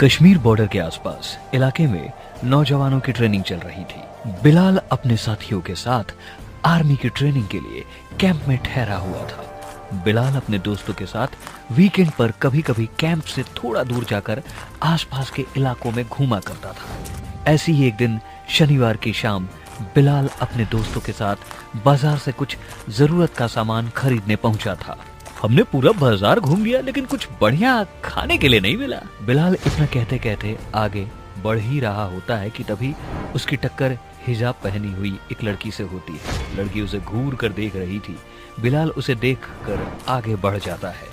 Kashmir border के आसपास इलाके में नौजवानों की ट्रेनिंग चल रही थी। बिलाल अपने साथियों के साथ आर्मी की ट्रेनिंग के लिए कैंप में ठहरा हुआ था। बिलाल अपने दोस्तों के साथ वीकेंड पर कभी कभी कैंप से थोड़ा दूर जाकर आसपास के इलाकों में घूमा करता था। ऐसी ही एक दिन शनिवार की शाम बिलाल अपने दोस्तों के साथ बाजार से कुछ जरूरत का सामान खरीदने पहुंचा था। हमने पूरा बाजार घूम लिया लेकिन कुछ बढ़िया खाने के लिए नहीं मिला। बिलाल इतना कहते कहते आगे बढ़ ही रहा होता है कि तभी उसकी टक्कर हिजाब पहनी हुई एक लड़की से होती है। लड़की उसे घूर कर देख रही थी। बिलाल उसे देख कर आगे बढ़ जाता है।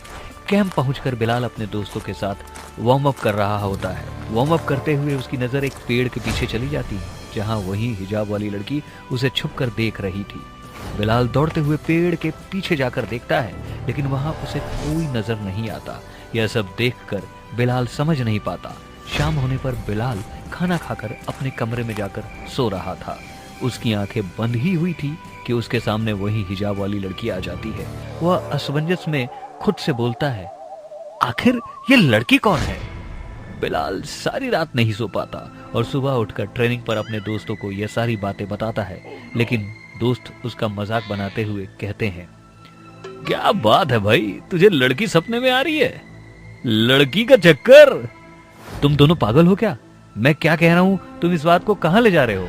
कैंप पहुंचकर बिलाल अपने दोस्तों के साथ वार्म अप कर रहा होता है। वार्म अप करते हुए उसकी नजर एक पेड़ के पीछे चली जाती है, जहां वही हिजाब वाली लड़की उसे छुप कर देख रही थी। बिलाल दौड़ते हुए पेड़ के पीछे जाकर देखता है, लेकिन वहां उसे कोई नजर नहीं आता। यह सब देखकर बिलाल समझ नहीं पाता। शाम होने पर बिलाल खाना खाकर अपने कमरे में जाकर सो रहा था। उसकी आंखें बंद ही हुई थी कि उसके सामने वही हिजाब वाली लड़की आ जाती है। वह असमंजस में खुद से बोलता है, आखिर ये लड़की कौन है? बिलाल सारी रात नहीं सो पाता और सुबह उठकर ट्रेनिंग पर अपने दोस्तों को यह सारी बातें बताता है, लेकिन दोस्त उसका मजाक बनाते हुए कहते हैं, क्या बात है भाई, तुझे लड़की सपने में आ रही है? लड़की का चक्कर? तुम दोनों पागल हो क्या? मैं क्या कह रहा हूं, तुम इस बात को कहां ले जा रहे हो?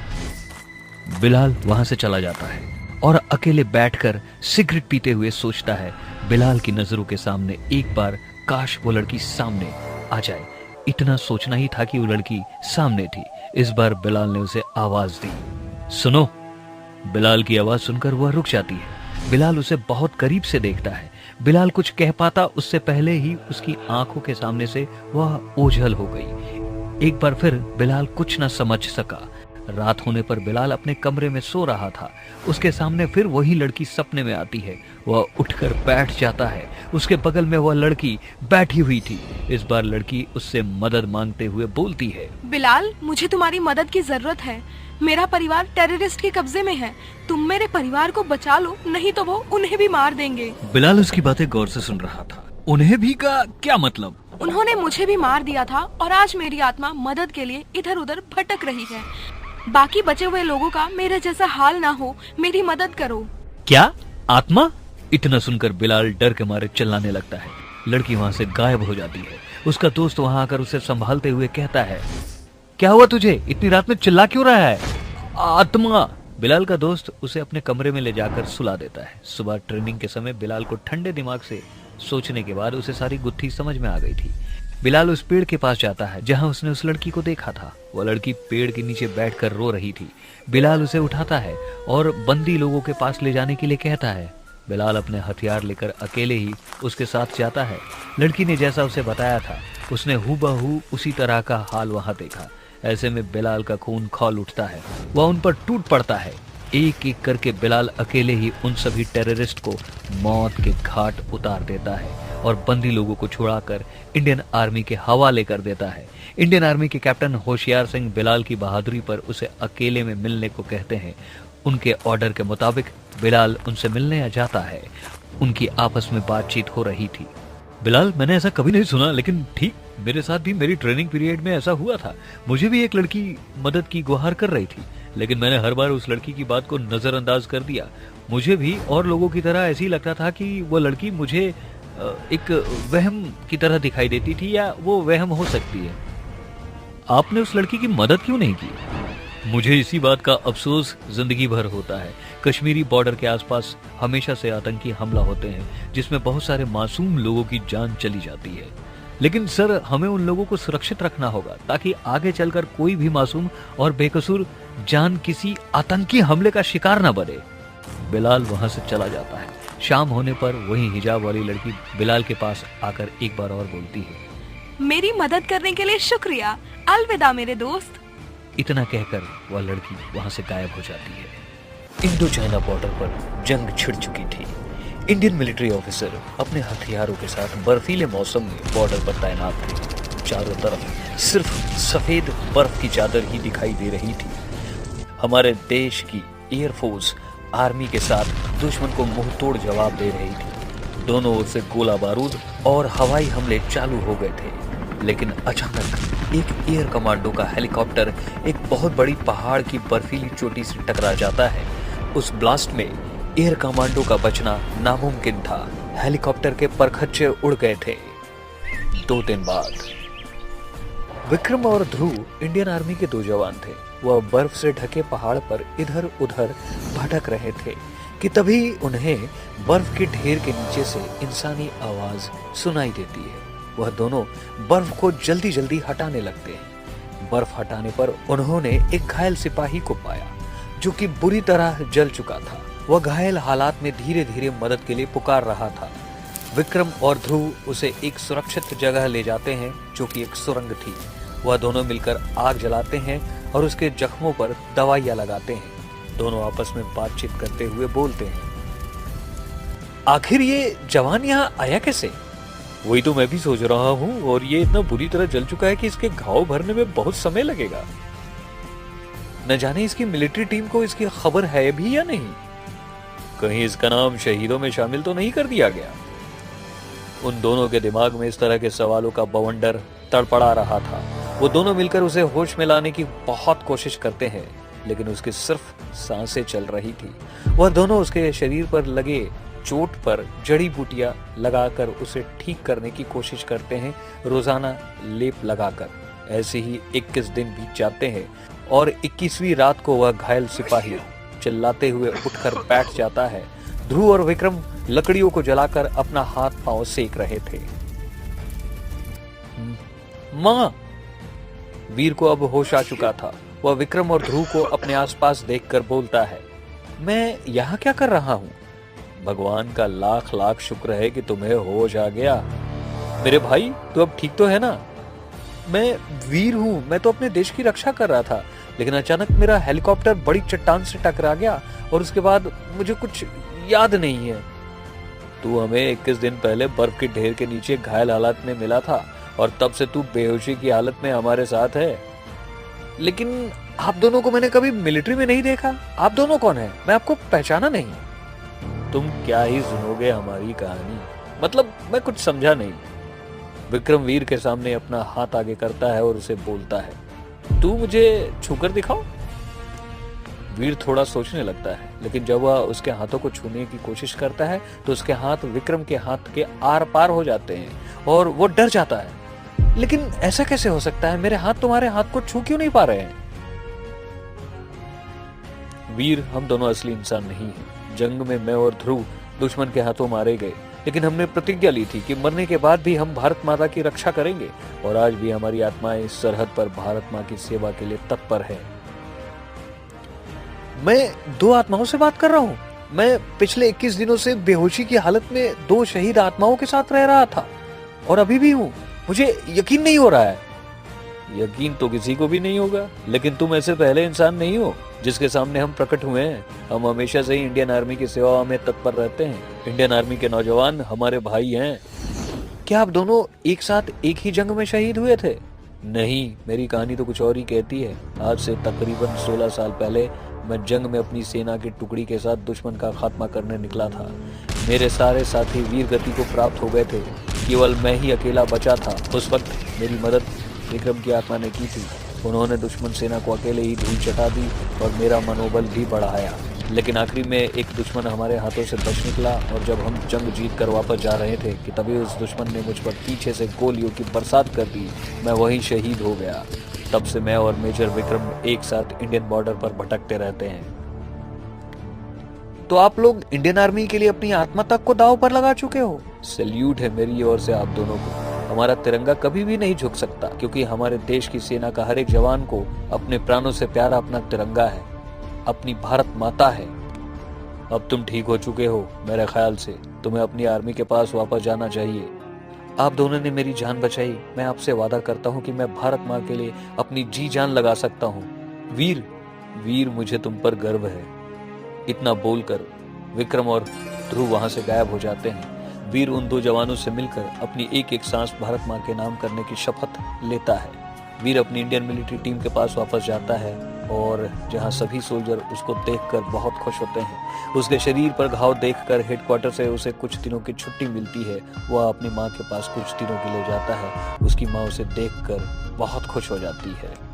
बिलाल वहां से चला जाता है और अकेले बैठकर सिगरेट पीते हुए सोचता है, बिलाल की नजरों के सामने एक बार काश वो लड़की सामने आ जाए। इतना सोचना ही था कि वो लड़की सामने थी। इस बार बिलाल ने उसे आवाज दी। सुनो। बिलाल की आवाज सुनकर वह रुक जाती है। बिलाल उसे बहुत करीब से देखता है। बिलाल कुछ कह पाता उससे पहले ही उसकी आंखों के सामने से वह ओझल हो गई। एक बार फिर बिलाल कुछ न समझ सका। रात होने पर बिलाल अपने कमरे में सो रहा था। उसके सामने फिर वही लड़की सपने में आती है। वह उठकर बैठ जाता है। उसके बगल में वह लड़की बैठी हुई थी। इस बार लड़की उससे मदद मांगते हुए बोलती है, बिलाल, मुझे तुम्हारी मदद की जरूरत है। मेरा परिवार टेररिस्ट के कब्जे में है। तुम मेरे परिवार को बचा लो, नहीं तो वो उन्हें भी मार देंगे। बिलाल उसकी बातें गौर से सुन रहा था। उन्हें भी का क्या मतलब? उन्होंने मुझे भी मार दिया था और आज मेरी आत्मा मदद के लिए इधर उधर भटक रही है। बाकी बचे हुए लोगों का मेरे जैसा हाल ना हो, मेरी मदद करो। क्या? आत्मा? इतना सुनकर बिलाल डर के मारे चिल्लाने लगता है। लड़की वहां से गायब हो जाती है। उसका दोस्त वहां आकर उसे संभालते हुए कहता है, क्या हुआ तुझे? इतनी रात में चिल्ला क्यों रहा है? आत्मा। बिलाल का दोस्त उसे अपने कमरे में ले जाकर सुला देता है। सुबह ट्रेनिंग के समय बिलाल को ठंडे दिमाग से सोचने के बाद उसे सारी गुत्थी समझ में आ गई थी। बिलाल उस पेड़ के पास जाता है जहां उसने उस लड़की को देखा था। वह लड़की पेड़ के नीचे बैठकर रो रही थी। बिलाल उसे उठाता है और बंदी लोगों के पास ले जाने के लिए कहता है। बिलाल अपने हथियार लेकर अकेले ही उसके साथ जाता है। लड़की ने जैसा उसे बताया था, उसने हूबहू उसी तरह का हाल वहां देखा। ऐसे में बिलाल का खून खौल उठता है। वह उन पर टूट पड़ता है। एक एक करके बिलाल अकेले ही उन सभी टेररिस्ट को मौत के घाट उतार देता है और बंदी लोगों को छुड़ाकर इंडियन आर्मी के हवाले कर देता है। इंडियन आर्मी के कैप्टन होशियार सिंह बिलाल की बहादुरी पर उसे अकेले में मिलने को कहते हैं। उनके ऑर्डर के मुताबिक बिलाल उनसे मिलने जाता है। उनकी आपस में बातचीत हो रही थी। बिलाल, मैंने ऐसा कभी नहीं सुना, लेकिन ठीक मेरे साथ भी मेरी ट्रेनिंग पीरियड में ऐसा हुआ था। मुझे भी एक लड़की मदद की गुहार कर रही थी, लेकिन मैंने हर बार उस लड़की की बात को नजरअंदाज कर दिया। मुझे भी और लोगों की तरह ऐसे ही लगता था कि वो लड़की मुझे एक वहम की तरह दिखाई देती थी, या वो वहम हो सकती है। आपने उस लड़की की मदद क्यों नहीं की? मुझे इसी बात का अफसोस जिंदगी भर होता है। कश्मीरी बॉर्डर के आसपास हमेशा से आतंकी हमला होते हैं, जिसमें बहुत सारे मासूम लोगों की जान चली जाती है। लेकिन सर, हमें उन लोगों को सुरक्षित रखना होगा ताकि आगे चलकर कोई भी मासूम और बेकसूर जान किसी आतंकी हमले का शिकार न बने। बिलाल वहां से चला जाता है। शाम होने पर वही हिजाब वाली लड़की बिलाल के पास आकर एक बार और बोलती है, मेरी मदद करने के लिए शुक्रिया। अलविदा मेरे दोस्त। इतना कहकर वह लड़की वहां से गायब हो जाती है। इंडो चाइना बॉर्डर पर जंग छिड़ चुकी थी। इंडियन मिलिट्री ऑफिसर अपने हथियारों के साथ बर्फीले मौसम में बॉर्डर पर तैनात थे। चारों तरफ सिर्फ सफेद बर्फ की चादर ही दिखाई दे रही थी। हमारे देश की एयरफोर्स आर्मी के साथ दुश्मन को मुंह तोड़ जवाब दे रही थी। दोनों ओर से गोला बारूद और हवाई हमले चालू हो गए थे, लेकिन अचानक एक एयर कमांडो का हेलीकॉप्टर एक बहुत बड़ी पहाड़ की बर्फीली चोटी से टकरा जाता है। उस ब्लास्ट में एयर कमांडो का बचना नामुमकिन था। हेलीकॉप्टर के परखच्चे उड़ गए थे। 2 दिन बाद विक्रम और ध्रुव इंडियन आर्मी के 2 जवान थे। वह बर्फ से ढके पहाड़ पर इधर उधर भटक रहे थे कि तभी उन्हें बर्फ के ढेर के नीचे से इंसानी आवाज सुनाई देती है। वह दोनों बर्फ को जल्दी जल्दी हटाने लगते हैं। बर्फ हटाने पर उन्होंने एक घायल सिपाही को पाया जो कि बुरी तरह जल चुका था। वह घायल हालात में धीरे धीरे मदद के लिए पुकार रहा था। विक्रम और ध्रुव उसे एक सुरक्षित जगह ले जाते हैं जो कि एक सुरंग थी। वह दोनों मिलकर आग जलाते हैं और उसके जख्मों पर दवाइयां लगाते हैं। दोनों आपस में बातचीत करते हुए बोलते हैं, आखिर ये जवान यहाँ आया कैसे? वही तो मैं भी सोच रहा हूँ, और ये इतना बुरी तरह जल चुका है कि इसके घाव भरने में बहुत समय लगेगा। न जाने इसकी मिलिट्री टीम को इसकी खबर है भी या नहीं। कहीं इसका नाम शहीदों में शामिल तो नहीं कर दिया गया। उन दोनों के दिमाग में इस तरह के सवालों का बवंडर तड़पड़ा रहा था। वो दोनों मिलकर उसे होश में लाने की बहुत कोशिश करते हैं, लेकिन उसकी सिर्फ सांसें चल रही थी। वह दोनों उसके शरीर पर लगे चोट पर जड़ी बूटियां लगाकर उसे ठीक करने की कोशिश करते हैं, रोजाना लेप लगाकर। ऐसे ही 21 दिन बीत जाते हैं और 21वीं रात को वह घायल सिपाही चिल्लाते हुए उठकर बैठ जाता है। ध्रुव और विक्रम लकड़ियों को जलाकर अपना हाथ पांव सेक रहे थे। मां! वीर को अब होश आ चुका था। वह विक्रम और ध्रुव को अपने आसपास देखकर बोलता है, मैं यहाँ क्या कर रहा हूँ? भगवान का लाख लाख शुक्र है कि तुम्हें होश आ गया। मेरे भाई, तू अब ठीक तो है ना? मैं वीर हूँ। मैं तो अपने देश की रक्षा कर रहा था, लेकिन अचानक मेरा हेलीकॉप्टर बड़ी चट्टान से टकरा गया और उसके बाद मुझे कुछ याद नहीं है। तू हमें 21 दिन पहले बर्फ के ढेर के नीचे घायल हालत में मिला था और तब से तू बेहोशी की हालत में हमारे साथ है। लेकिन आप दोनों को मैंने कभी मिलिट्री में नहीं देखा। आप दोनों कौन हैं? मैं आपको पहचाना नहीं। तुम क्या ही सुनोगे हमारी कहानी, मतलब मैं कुछ समझा नहीं। विक्रम वीर के सामने अपना हाथ आगे करता है और उसे बोलता है, तू मुझे छूकर दिखाओ। वीर थोड़ा सोचने लगता है, लेकिन जब वह उसके हाथों को छूने की कोशिश करता है तो उसके हाथ विक्रम के हाथ के आर पार हो जाते हैं और वो डर जाता है। लेकिन ऐसा कैसे हो सकता है? मेरे हाथ तुम्हारे हाथ को छू क्यों नहीं पा रहे हैं? वीर, हम दोनों असली इंसान नहीं हैं। जंग में मैं और ध्रुव दुश्मन के हाथों मारे गए, लेकिन हमने प्रतिज्ञा ली थी कि मरने के बाद भी हम भारत माता की रक्षा करेंगे, और आज भी हमारी आत्माएं इस सरहद पर भारत माँ की सेवा के लिए तत्पर है। मैं 2 आत्माओं से बात कर रहा हूँ। मैं पिछले 21 दिनों से बेहोशी की हालत में 2 शहीद आत्माओं के साथ रह रहा था और अभी भी हूँ। मुझे यकीन नहीं हो रहा है। यकीन तो किसी को भी नहीं होगा, लेकिन तुम ऐसे पहले इंसान नहीं हो जिसके सामने हम प्रकट हुए हैं। हम हमेशा से ही इंडियन आर्मी की सेवा में तत्पर रहते हैं। इंडियन आर्मी के नौजवान हमारे भाई हैं। क्या आप दोनों एक साथ एक ही जंग में शहीद हुए थे? नहीं, मेरी कहानी तो कुछ और ही कहती है। आज से तकरीबन 16 साल पहले मैं जंग में अपनी सेना की टुकड़ी के साथ दुश्मन का खात्मा करने निकला था। मेरे सारे साथी वीर गति को प्राप्त हो गए थे, केवल मैं ही अकेला बचा था। उस वक्त मेरी मदद विक्रम की आत्मा ने की थी। उन्होंने दुश्मन सेना को अकेले ही धूल चटा दी और मेरा मनोबल भी बढ़ाया। लेकिन आखिरी में एक दुश्मन हमारे हाथों से बच निकला, और जब हम जंग जीत कर वापस जा रहे थे कि तभी उस दुश्मन ने मुझ पर पीछे से गोलियों की बरसात कर दी। मैं वहीं शहीद हो गया। तब से मैं और मेजर विक्रम एक साथ इंडियन बॉर्डर पर भटकते रहते हैं। तो आप लोग इंडियन आर्मी के लिए अपनी आत्मा तक को दांव पर लगा चुके हो। सैल्यूट है मेरी ओर से आप दोनों को। हमारा तिरंगा कभी भी नहीं झुक सकता, क्योंकि हमारे देश की सेना का हर एक जवान को अपने प्राणों से प्यारा अपना तिरंगा है, अपनी भारत माता है। अब तुम ठीक हो चुके हो। मेरे ख्याल से तुम्हें अपनी आर्मी के पास वापस जाना चाहिए। आप दोनों ने मेरी जान बचाई। मैं आपसे वादा करता हूँ कि मैं भारत माँ के लिए अपनी जी जान लगा सकता हूँ। वीर, मुझे तुम पर गर्व है। इतना बोलकर विक्रम और ध्रुव वहां से गायब हो जाते हैं। वीर उन 2 जवानों से मिलकर अपनी एक एक सांस भारत माँ के नाम करने की शपथ लेता है। वीर अपनी इंडियन मिलिट्री टीम के पास वापस जाता है, और जहां सभी सोल्जर उसको देखकर बहुत खुश होते हैं। उसके शरीर पर घाव देखकर हेडक्वार्टर से उसे कुछ दिनों की छुट्टी मिलती है। वह अपनी माँ के पास कुछ दिनों के लिए जाता है। उसकी माँ उसे देखकर बहुत खुश हो जाती है।